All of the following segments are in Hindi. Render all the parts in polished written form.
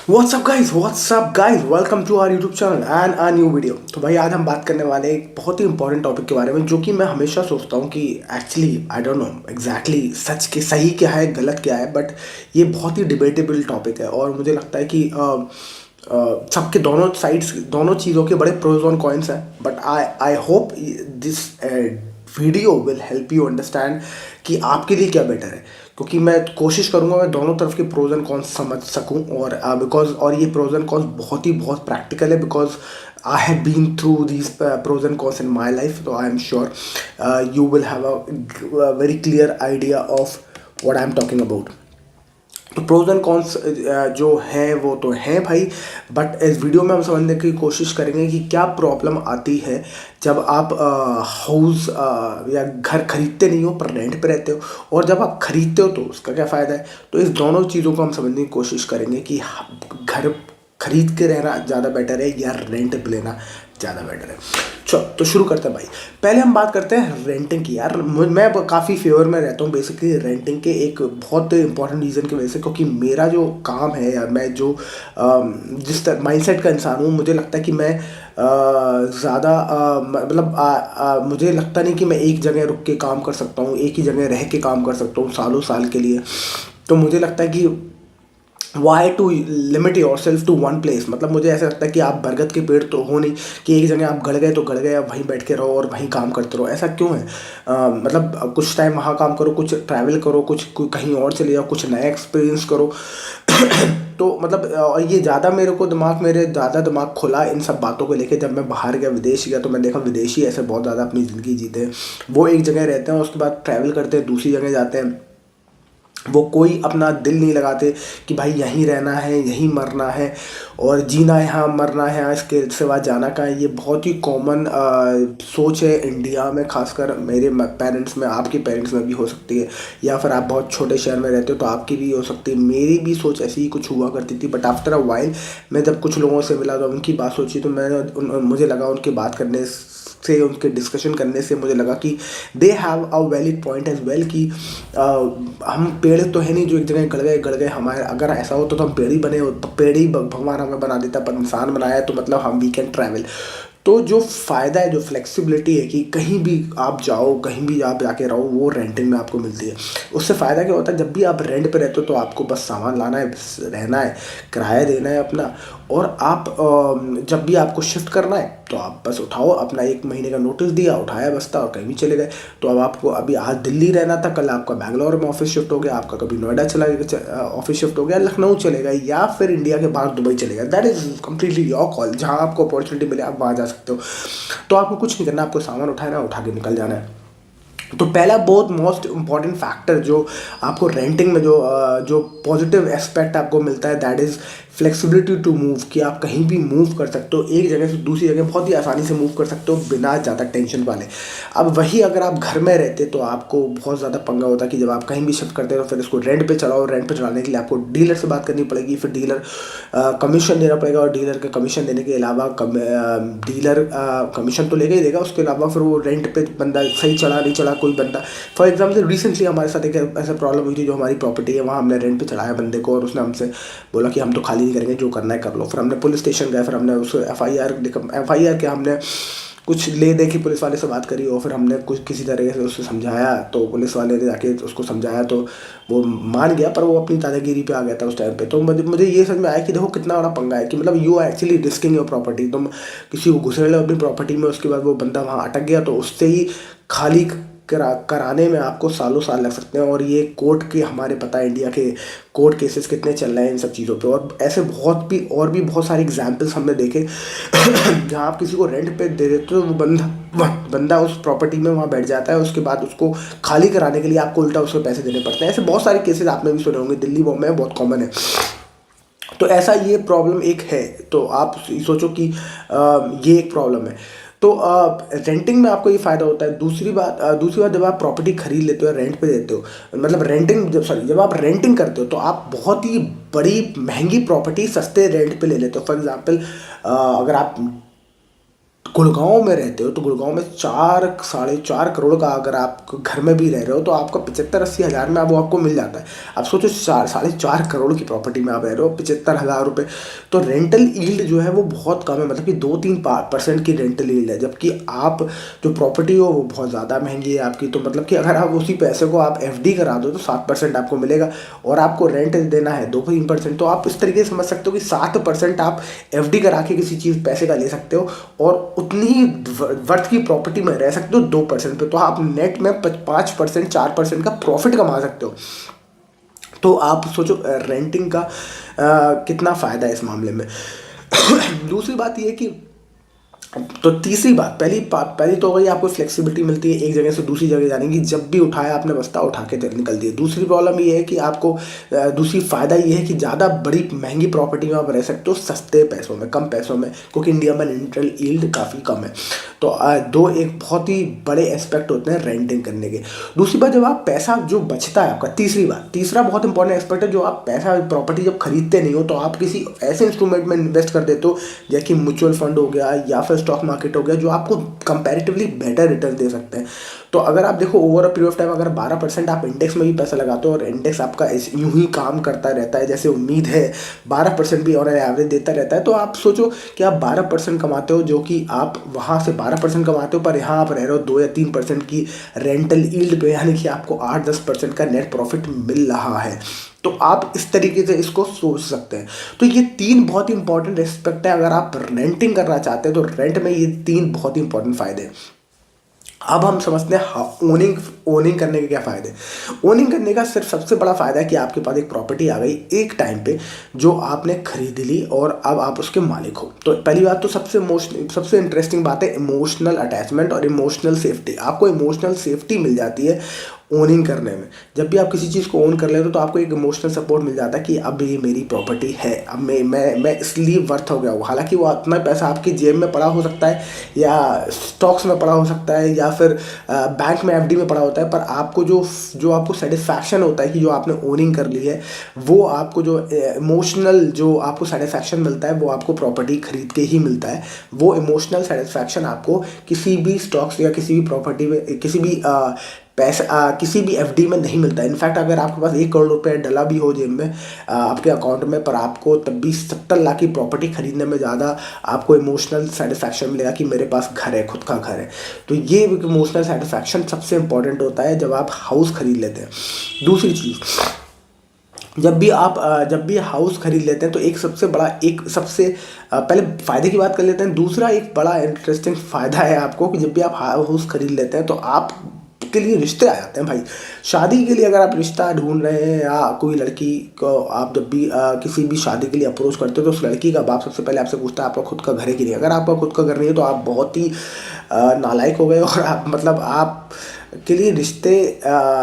WhatsApp guys welcome to our YouTube channel and a new video. तो भाई आज हम बात करने वाले एक बहुत ही इंपॉर्टेंट टॉपिक के बारे में, जो कि मैं हमेशा सोचता हूँ कि actually I don't know exactly सच के सही क्या है गलत क्या है, बट ये बहुत ही डिबेटेबल टॉपिक है। और मुझे लगता है कि सबके दोनों साइड्स, दोनों चीज़ों के बड़े प्रोज और कॉइन्स हैं। But I hope this video will help you understand कि आपके लिए क्या बेटर है, क्योंकि मैं कोशिश करूंगा मैं दोनों तरफ के प्रोज एंड कॉन्स समझ सकूं। और बिकॉज और ये प्रोज एंड कॉन्स बहुत प्रैक्टिकल है, because I have been through these pros and cons in my life. तो I am sure you will have a very clear idea of what I am talking about. तो प्रोज एंड कॉन्स जो है वो तो है भाई, बट इस वीडियो में हम समझने की कोशिश करेंगे कि क्या प्रॉब्लम आती है जब आप हाउस या घर खरीदते नहीं हो पर रेंट पे रहते हो, और जब आप खरीदते हो तो उसका क्या फ़ायदा है। तो इस दोनों चीज़ों को हम समझने की कोशिश करेंगे कि घर खरीद के रहना ज़्यादा बेटर है या रेंट पे लेना ज़्यादा बेटर है। चलो तो शुरू करते हैं भाई। पहले हम बात करते हैं रेंटिंग की। यार मैं काफ़ी फेवर में रहता हूँ बेसिकली रेंटिंग के, एक बहुत इंपॉर्टेंट रीज़न की वजह से, क्योंकि मेरा जो काम है या मैं जो जिस माइंडसेट का इंसान हूँ, मुझे लगता है कि मैं ज़्यादा मतलब मुझे लगता नहीं कि मैं एक जगह रुक के काम कर सकता हूँ, एक ही जगह रह के काम कर सकता हूँ सालों साल के लिए। तो मुझे लगता है कि why to limit yourself to one place. मतलब मुझे ऐसा लगता है कि आप बरगद के पेड़ तो हो नहीं कि एक जगह आप गड़ गए तो गड़ गए, आप वहीं बैठ के रहो और वहीं काम करते रहो। ऐसा क्यों है? मतलब कुछ टाइम वहाँ काम करो, कुछ ट्रैवल करो, कहीं और चले जाओ, कुछ नया एक्सपीरियंस करो। तो मतलब ये ज़्यादा मेरे ज़्यादा दिमाग खुला इन सब बातों को लेके जब मैं बाहर गया, विदेश गया, तो मैं देखा विदेशी ऐसे बहुत ज़्यादा अपनी ज़िंदगी जीते हैं। वो एक जगह रहते हैं, उसके बाद ट्रैवल करते हैं, दूसरी जगह जाते हैं। वो कोई अपना दिल नहीं लगाते कि भाई यहीं रहना है, यहीं मरना है, और जीना है यहाँ, मरना है यहाँ, इसके सिवा जाना कहाँ है। ये बहुत ही कॉमन सोच है इंडिया में, खासकर मेरे पेरेंट्स में, आपके पेरेंट्स में भी हो सकती है, या फिर आप बहुत छोटे शहर में रहते हो तो आपकी भी हो सकती है। मेरी भी सोच ऐसी ही कुछ हुआ करती थी, बट आफ्टर अ वाइल मैं जब कुछ लोगों से मिला तो उनकी बात सोची, तो मुझे लगा उनकी बात करने से, उनके डिस्कशन करने से मुझे लगा कि they have a valid point as well कि हम पेड़ तो है नहीं जो एक जगह गड़ गए हमारे। अगर ऐसा हो तो हम पेड़ ही बने, पेड़ ही भगवान हमें बना देता, पर इंसान बनाया है तो मतलब हम वी कैन ट्रैवल। तो जो फ़ायदा है, जो फ्लेक्सिबिलिटी है कि कहीं भी आप जाओ, कहीं भी आप जाके रहो, वो रेंटिंग में आपको मिलती है। उससे फ़ायदा क्या होता है, जब भी आप रेंट पे रहते हो तो आपको बस सामान लाना है, बस रहना है, किराया देना है अपना। और आप जब भी आपको शिफ्ट करना है तो आप बस उठाओ अपना, 1 महीने का नोटिस दिया, उठाया बस्ता और कहीं भी चले गए। तो अब आपको अभी आज दिल्ली रहना था, कल आपका बैंगलोर में ऑफिस शिफ्ट हो गया, आपका कभी नोएडा चला गया ऑफिस शिफ्ट हो गया, लखनऊ चले गए, या फिर इंडिया के बाहर दुबई चले गए। That is completely your call. जहाँ आपको अपॉर्चुनिटी मिले आप वहाँ जा सकते हो। तो आपको कुछ नहीं करना, आपको सामान उठाना, उठा के निकल जाना है। तो पहला बहुत मोस्ट इम्पॉर्टेंट फैक्टर जो आपको रेंटिंग में जो पॉजिटिव एस्पेक्ट आपको मिलता है, that is flexibility to move, कि आप कहीं भी मूव कर सकते हो, एक जगह से दूसरी जगह बहुत ही आसानी से मूव कर सकते हो बिना ज़्यादा टेंशन वाले। अब वही अगर आप घर में रहते तो आपको बहुत ज़्यादा पंगा होता कि जब आप कहीं भी शिफ्ट करते हो तो फिर इसको रेंट पे चलाओ। रेंट पे चलाने के लिए आपको डीलर से बात करनी पड़ेगी, फिर डीलर कमीशन देना पड़ेगा, और डीलर का कमीशन देने के अलावा डीलर कमीशन तो लेगा ही देगा, उसके अलावा फिर वो रेंट पे बंदा सही चला नहीं चला, कोई बंदा फॉर एग्जाम्पल रिसेंटली हमारे साथ एक ऐसा प्रॉब्लम हुई थी, जो हमारी प्रॉपर्टी है वहाँ हमने रेंट पे चढ़ाया बंदे को, और उसने हमसे बोला कि हम तो खाली नहीं करेंगे, जो करना है कर लो। फिर हमने पुलिस स्टेशन गए, फिर हमने उसको एफ आई आर के हमने कुछ ले दे कि पुलिस वाले से बात करी, और फिर हमने कुछ किसी तरह से उससे समझाया, तो पुलिस वाले ने जाके उसको समझाया तो वो मान गया, पर वो अपनी दादागिरी पे आ गया था उस टाइम पे। तो मुझे ये समझ में आया कि देखो कितना बड़ा पंगा है, कि मतलब you are actually risking your property. तुम किसी को घुसेड़ लो अपनी प्रॉपर्टी में, उसके बाद वो बंदा वहाँ अटक गया तो उससे ही खाली कराने में आपको सालों साल लग सकते हैं। और ये कोर्ट के, हमारे पता है इंडिया के कोर्ट केसेस कितने चल रहे हैं इन सब चीज़ों पे, और ऐसे बहुत सारे एग्जाम्पल्स हमने देखे जहाँ आप किसी को रेंट पे दे देते हो तो वो बंदा उस प्रॉपर्टी में वहाँ बैठ जाता है, उसके बाद उसको खाली कराने के लिए आपको उल्टा उसको पैसे देने पड़ते हैं। ऐसे बहुत सारे केसेस आपने भी सुने होंगे, दिल्ली बॉम्बे में बहुत कॉमन है। तो ऐसा ये प्रॉब्लम एक है। तो आप सोचो कि ये एक प्रॉब्लम है। तो रेंटिंग में आपको ये फ़ायदा होता है। दूसरी बात जब आप प्रॉपर्टी खरीद लेते हो, रेंट पे देते हो, मतलब जब आप रेंटिंग करते हो तो आप बहुत ही बड़ी महंगी प्रॉपर्टी सस्ते रेंट पे ले लेते हो। फॉर एग्जांपल अगर आप गुड़गांव में रहते हो तो गुड़गांव में 4 साढ़े 4 करोड़ का अगर आप घर में भी रह रहे हो तो आपका 75-80 हज़ार में वो आपको मिल जाता है। आप सोचो 4 साढ़े 4 करोड़ की प्रॉपर्टी में आप रह रहे हो 75,000 रुपये। तो रेंटल यील्ड जो है वो बहुत कम है, मतलब कि 2-3% की रेंटल यील्ड है, जबकि आप जो प्रॉपर्टी हो वो बहुत ज़्यादा महंगी है आपकी। तो मतलब कि अगर आप उसी पैसे को आप एफडी करा दो तो 7% आपको मिलेगा, और आपको रेंट देना है 2-3%। तो आप इस तरीके से समझ सकते हो कि 7% आप एफडी करा के किसी चीज़ पैसे का ले सकते हो, और उतनी ही वर्थ की प्रॉपर्टी में रह सकते हो 2% पे। तो आप नेट में 5%, 4% का प्रॉफिट कमा सकते हो। तो आप सोचो रेंटिंग का कितना फ़ायदा है इस मामले में। दूसरी बात ये है कि, तो तीसरी बात, पहली तो हो गई आपको फ्लेक्सिबिलिटी मिलती है एक जगह से दूसरी जगह जाने की, जब भी उठाया आपने बस्ता उठा के निकल दिए। दूसरी प्रॉब्लम ये है कि आपको दूसरी फ़ायदा ये है कि ज़्यादा बड़ी महंगी प्रॉपर्टी में आप रह सकते हो सस्ते पैसों में, कम पैसों में, क्योंकि इंडिया में रेंटल यील्ड काफ़ी कम है। तो दो एक बहुत ही बड़े एस्पेक्ट होते हैं रेंटिंग करने के। दूसरी बात, जब आप पैसा जो बचता है आपका, तीसरा बहुत इंपॉर्टेंट एस्पेक्ट है, जो आप पैसा प्रॉपर्टी जब खरीदते नहीं हो तो आप किसी ऐसे इंस्ट्रूमेंट में इन्वेस्ट कर देते हो, जैसे कि म्यूचुअल फंड हो गया या फिर स्टॉक मार्केट हो गया, जो आपको कंपैरेटिवली बेटर रिटर्न दे सकते हैं। तो अगर आप देखो over a period of time, अगर 12% आप इंडेक्स में भी पैसा लगाते हो और इंडेक्स आपका यूं ही काम करता रहता है जैसे उम्मीद है, 12% भी ऑन एवरेज देता रहता है, तो आप सोचो कि आप 12% कमाते हो, जो कि आप वहाँ से 12% कमाते हो, पर यहाँ आप रह रहे हो 2 या 3% की रेंटल यील्ड पे, यानी कि आपको 8-10% का नेट प्रॉफिट मिल रहा है। तो आप इस तरीके से इसको सोच सकते हैं। तो ये 3 बहुत ही इंपॉर्टेंट एस्पेक्ट है, अगर आप रेंटिंग करना चाहते हैं तो रेंट में ये 3 बहुत ही इंपॉर्टेंट फायदे हैं। अब हम समझते हैं ओनिंग ओनिंग करने के क्या फ़ायदे। ओनिंग करने का सिर्फ सबसे बड़ा फ़ायदा है कि आपके पास एक प्रॉपर्टी आ गई एक टाइम पे, जो आपने खरीद ली और अब आप उसके मालिक हो। तो पहली बात तो सबसे इंटरेस्टिंग बात है इमोशनल अटैचमेंट और इमोशनल सेफ्टी। आपको इमोशनल सेफ्टी मिल जाती है ओनिंग करने में। जब भी आप किसी चीज़ को ओन कर लेते हो तो आपको एक इमोशनल सपोर्ट मिल जाता है कि अब ये मेरी प्रॉपर्टी है, अब मैं इसलिए वर्थ हो गया हूँ। हालांकि वो इतना पैसा आपकी जेब में पड़ा हो सकता है, या स्टॉक्स में पड़ा हो सकता है, या फिर बैंक में एफडी में पड़ा होता है, पर आपको जो आपको सेटिस्फैक्शन होता है कि जो आपने ओनिंग कर ली है, वो आपको जो इमोशनल जो आपको सेटिस्फैक्शन मिलता है वो आपको प्रॉपर्टी खरीद के ही मिलता है। वो इमोशनल सेटिस्फैक्शन आपको किसी भी स्टॉक्स या किसी भी प्रॉपर्टी में, किसी भी पैसा किसी भी एफडी में नहीं मिलता। इनफैक्ट अगर आपके पास 1 करोड़ रुपए डला भी हो जेब में आपके अकाउंट में, पर आपको तब भी 70 लाख की प्रॉपर्टी खरीदने में ज़्यादा आपको इमोशनल सेटिस्फैक्शन मिलेगा कि मेरे पास घर है, खुद का घर है। तो ये इमोशनल सेटिस्फैक्शन सबसे इंपॉर्टेंट होता है जब आप हाउस खरीद लेते हैं। दूसरी चीज़, जब भी हाउस खरीद लेते हैं तो पहले फ़ायदे की बात कर लेते हैं। दूसरा एक बड़ा इंटरेस्टिंग फ़ायदा है आपको कि जब भी आप हाउस खरीद लेते हैं तो आप के लिए रिश्ते आ जाते हैं भाई। शादी के लिए अगर आप रिश्ता ढूंढ रहे हैं, या कोई लड़की को आप जब भी किसी भी शादी के लिए अप्रोच करते हो तो उस लड़की का बाप सबसे पहले आपसे पूछता है आपका खुद का घर है कि नहीं। अगर आपका खुद का घर नहीं है तो आप बहुत ही नालायक हो गए, और आप के लिए रिश्ते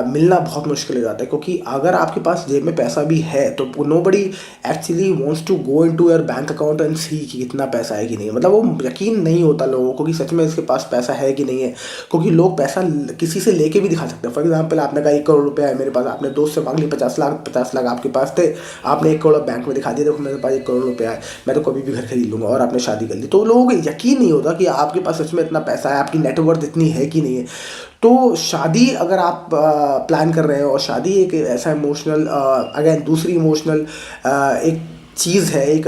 मिलना बहुत मुश्किल हो जाता है। क्योंकि अगर आपके पास जेब में पैसा भी है तो nobody actually wants to go into your bank account and see कि कितना पैसा है कि नहीं। मतलब वो यकीन नहीं होता लोगों को कि सच में इसके पास पैसा है कि नहीं है, क्योंकि लोग पैसा किसी से लेके भी दिखा सकते हैं। फॉर एग्जाम्पल, आपने कहा 1 करोड़ रुपया है मेरे पास, आपने दोस्त से मांग ली 50 लाख आपके पास थे, आपने 1 करोड़ बैंक में दिखा दिया, देखो मेरे पास 1 करोड़ रुपया है, मैं तो कभी भी घर खरीद लूँगा, और आपने शादी कर ली। तो लोगों को यकीन नहीं होता कि आपके पास सच में इतना पैसा है, आपकी नेटवर्थ इतनी है कि नहीं है। तो शादी अगर आप प्लान कर रहे हो, और शादी एक ऐसा इमोशनल, अगेन दूसरी इमोशनल एक चीज़ है, एक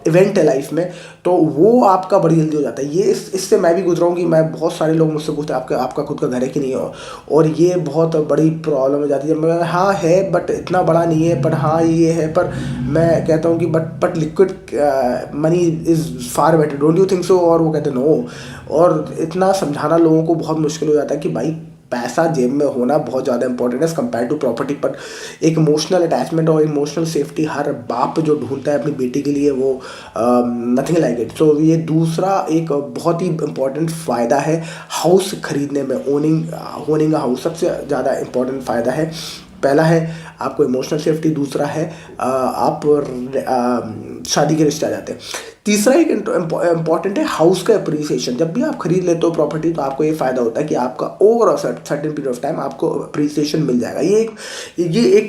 इवेंट है लाइफ में, तो वो आपका बड़ी जल्दी हो जाता है। ये इससे मैं भी गुजरा हूँ कि मैं बहुत सारे लोग मुझसे पूछते हैं आपका खुद का घर है कि नहीं हो, और ये बहुत बड़ी प्रॉब्लम हो जाती है। मैं हाँ है, बट इतना बड़ा नहीं है, पर हाँ ये है, पर मैं कहता हूँ कि but liquid money is far better, don't you think so. और वो कहते हैं नो। और इतना समझाना लोगों को बहुत मुश्किल हो जाता है कि भाई पैसा जेब में होना बहुत ज़्यादा इंपॉर्टेंट है कंपेयर टू प्रॉपर्टी। पर एक इमोशनल अटैचमेंट और इमोशनल सेफ्टी हर बाप जो ढूंढता है अपनी बेटी के लिए, वो नथिंग लाइक इट। सो ये दूसरा एक बहुत ही इंपॉर्टेंट फ़ायदा है हाउस खरीदने में। ओनिंग हाउस सबसे ज़्यादा इंपॉर्टेंट फ़ायदा है। पहला है आपको इमोशनल सेफ्टी, दूसरा है आप शादी के रिश्ते आ जाते हैं। तीसरा एक इम्पॉर्टेंट है हाउस का अप्रिसिएशन। जब भी आप खरीद लेते हो प्रॉपर्टी तो आपको ये फ़ायदा होता है कि आपका over certain period of time आपको अप्रिसिएशन मिल जाएगा। ये एक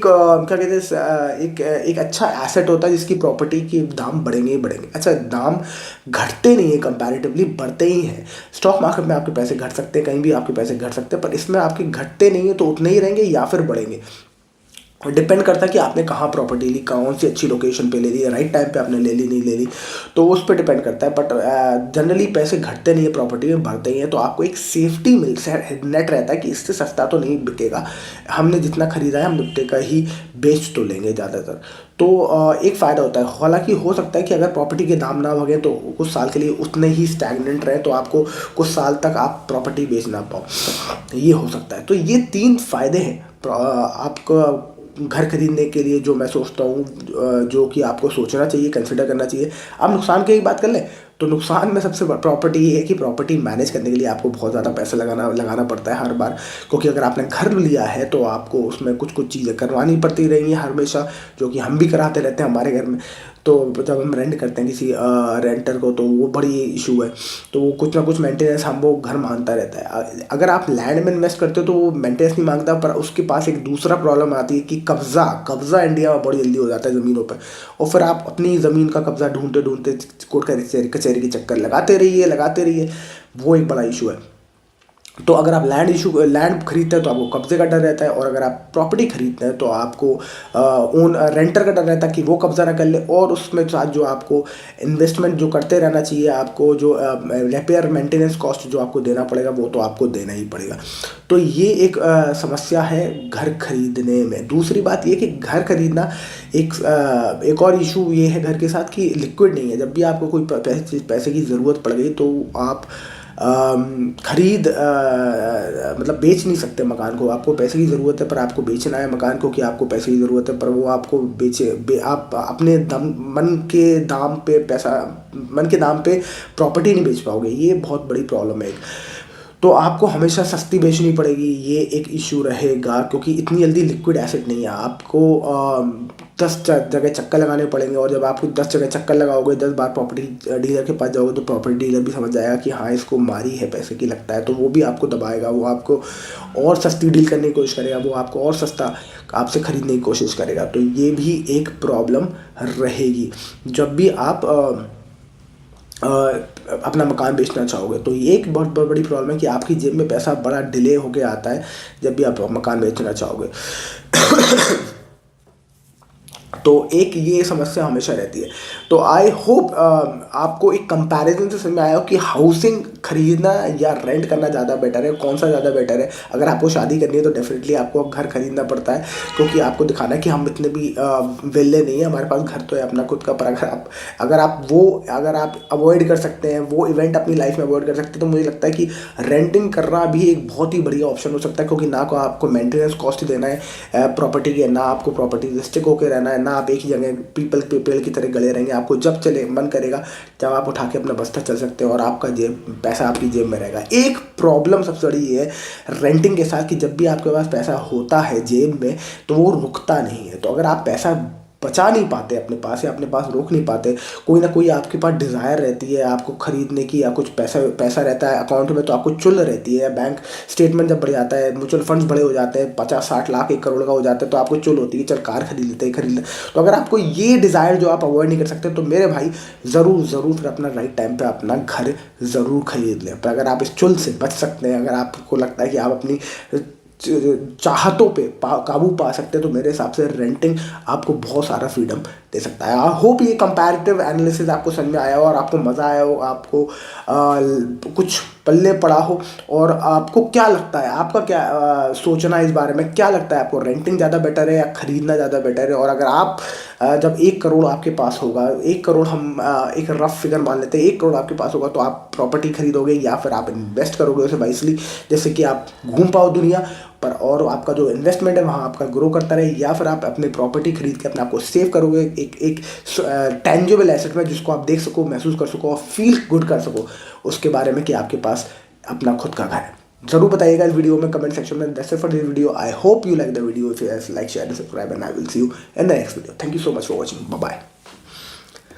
क्या कहते हैं, एक अच्छा एसेट होता है जिसकी प्रॉपर्टी के दाम बढ़ेंगे ही बढ़ेंगे। अच्छा, दाम घटते नहीं है, कंपैरेटिवली बढ़ते ही हैं। स्टॉक मार्केट में आपके पैसे घट सकते हैं, कहीं भी आपके पैसे घट सकते हैं, पर इसमें आपके घटते नहीं है, तो उतने ही रहेंगे या फिर बढ़ेंगे। डिपेंड करता है कि आपने कहाँ प्रॉपर्टी ली, कौन सी अच्छी लोकेशन पे ले ली, राइट टाइम पे आपने ले ली नहीं ले ली, तो उस पर डिपेंड करता है। बट जनरली पैसे घटते नहीं है प्रॉपर्टी में, बढ़ते ही हैं। तो आपको एक सेफ्टी नेट रहता है कि इससे सस्ता तो नहीं बिकेगा, हमने जितना खरीदा है हम उतने का ही बेच तो लेंगे ज़्यादातर। तो एक फ़ायदा होता है। हालांकि हो सकता है कि अगर प्रॉपर्टी के दाम ना बढ़े तो कुछ साल के लिए उतने ही स्टैग्नेंट रहे, तो आपको कुछ साल तक आप प्रॉपर्टी बेच ना पाओ, ये हो सकता है। तो ये 3 फ़ायदे हैं आपको घर खरीदने के लिए, जो मैं सोचता हूँ, जो कि आपको सोचना चाहिए, कंसिडर करना चाहिए। अब नुकसान की ही बात कर लें तो नुकसान में सबसे प्रॉपर्टी ये है कि प्रॉपर्टी मैनेज करने के लिए आपको बहुत ज़्यादा पैसा लगाना पड़ता है हर बार, क्योंकि अगर आपने घर लिया है तो आपको उसमें कुछ कुछ चीज़ें करवानी पड़ती रही हैं हमेशा, जो कि हम भी कराते रहते हैं हमारे घर में। तो जब हम रेंट करते हैं किसी रेंटर को, तो वो बड़ी इशू है। तो वो कुछ ना कुछ मेंटेनेंस हम वो घर मांगता रहता है। अगर आप लैंड में इन्वेस्ट करते हो तो वो मेंटेनेंस नहीं मांगता, पर उसके पास एक दूसरा प्रॉब्लम आती है कि कब्ज़ा इंडिया में बड़ी जल्दी हो जाता है ज़मीनों पर, और फिर आप अपनी ज़मीन का कब्ज़ा ढूंढते ढूंढते कोर्ट कचहरी के चक्कर लगाते रहिए, वो एक बड़ा इशू है। तो अगर आप लैंड खरीदते हैं तो आपको कब्जे का डर रहता है, और अगर आप प्रॉपर्टी खरीदते हैं तो आपको ओन रेंटर का डर रहता है कि वो कब्जा ना कर ले, और उसमें साथ जो आपको इन्वेस्टमेंट जो करते रहना चाहिए, आपको जो रिपेयर मेंटेनेंस कॉस्ट जो आपको देना पड़ेगा वो तो आपको देना ही पड़ेगा। तो ये एक समस्या है घर खरीदने में। दूसरी बात ये कि घर खरीदना एक और इशू ये है घर के साथ कि लिक्विड नहीं है। जब भी आपको कोई पैसे की ज़रूरत पड़ गई तो आप मतलब बेच नहीं सकते मकान को। आपको पैसे की ज़रूरत है पर आपको बेचना है मकान को, कि आपको पैसे की ज़रूरत है, पर वो आपको आप अपने मन के दाम पे प्रॉपर्टी नहीं बेच पाओगे। ये बहुत बड़ी प्रॉब्लम है एक। तो आपको हमेशा सस्ती बेचनी पड़ेगी, ये एक इशू रहेगा, क्योंकि इतनी जल्दी लिक्विड एसेट नहीं है। आपको 10 जगह चक्कर लगाने पड़ेंगे, और जब आपको 10 जगह चक्कर लगाओगे, 10 बार प्रॉपर्टी डीलर के पास जाओगे, तो प्रॉपर्टी डीलर भी समझ जाएगा कि हाँ इसको मारी है पैसे की लगता है, तो वो भी आपको दबाएगा, वो आपको और सस्ती डील करने की कोशिश करेगा, वो आपको और सस्ता आपसे खरीदने की कोशिश करेगा। तो ये भी एक प्रॉब्लम रहेगी जब भी आप अपना मकान बेचना चाहोगे। तो ये एक बहुत बड़ी प्रॉब्लम है कि आपकी जेब में पैसा बड़ा डिले होके आता है जब भी आप मकान बेचना चाहोगे। तो एक ये समस्या हमेशा रहती है। तो आई होप आपको एक कंपैरिजन से समझ में आया हो कि हाउसिंग खरीदना या रेंट करना ज़्यादा बेटर है, कौन सा ज़्यादा बेटर है। अगर आपको शादी करनी है तो डेफिनेटली आपको घर खरीदना पड़ता है, क्योंकि आपको दिखाना है कि हम इतने भी वेले नहीं है, हमारे पास घर तो है अपना खुद का। पर अगर आप अवॉइड कर सकते हैं, वो इवेंट अपनी लाइफ में अवॉइड कर सकते हैं, तो मुझे लगता है कि रेंटिंग करना भी एक बहुत ही बढ़िया ऑप्शन हो सकता है, क्योंकि ना को आपको मेंटेनेंस कॉस्ट देना है प्रॉपर्टी के, ना आपको प्रॉपर्टी से स्टिक होकर रहना है, ना आप एक ही जगह पीपल के पेड़ की तरह गले रहेंगे। आपको जब चले मन करेगा जब आप उठा के अपना बस्ता चल सकते हो, और आपका पैसा आपकी जेब में रहेगा। एक प्रॉब्लम सबसे बड़ी ये है रेंटिंग के साथ कि जब भी आपके पास पैसा होता है जेब में तो वो रुकता नहीं है। तो अगर आप पैसा बचा नहीं पाते अपने पास, या अपने पास रोक नहीं पाते, कोई ना कोई आपके पास डिज़ायर रहती है आपको खरीदने की, या कुछ पैसा रहता है अकाउंट में तो आपको चुल रहती है। बैंक स्टेटमेंट जब बढ़ जाता है, म्यूचुअल फंड्स बड़े हो जाते हैं, 50-60 लाख 1 करोड़ का हो जाता है, तो आपको चुल होती है चल कार खरीद लेते। तो अगर आपको ये डिज़ायर जो आप अवॉइड नहीं कर सकते, तो मेरे भाई ज़रूर फिर अपना राइट टाइम पर अपना घर ज़रूर खरीद लें। पर अगर आप इस चुल से बच सकते हैं, अगर आपको लगता है कि आप अपनी चाहतों पे काबू पा सकते हैं, तो मेरे हिसाब से रेंटिंग आपको बहुत सारा फ्रीडम दे सकता है। आई होप ये कंपैरेटिव एनालिसिस आपको समझ में आया हो और आपको मज़ा आया हो, आपको कुछ पल्ले पड़ा हो। और आपको क्या लगता है, आपका क्या सोचना है इस बारे में, क्या लगता है आपको रेंटिंग ज़्यादा बेटर है या खरीदना ज़्यादा बेटर है। और अगर आप जब 1 करोड़ आपके पास होगा, 1 करोड़ हम एक रफ फिगर मान लेते हैं, 1 करोड़ आपके पास होगा, तो आप प्रॉपर्टी खरीदोगे या फिर आप इन्वेस्ट करोगे उसे वाइसली, जैसे कि आप घूम पाओ दुनिया पर, और आपका जो इन्वेस्टमेंट है वहाँ आपका ग्रो करता रहे, या फिर आप अपने प्रॉपर्टी खरीद के अपने आप को सेव करोगे एक टेंजिबल एसेट में, जिसको आप देख सको, महसूस कर सको और फील गुड कर सको उसके बारे में कि आपके पास अपना खुद का घर है। जरूर बताइएगा इस वीडियो में कमेंट सेक्शन में। That's it for this video. I hope you like the video. If you like, share and subscribe, and I will see you in the next video. Thank you so much for watching. Bye bye.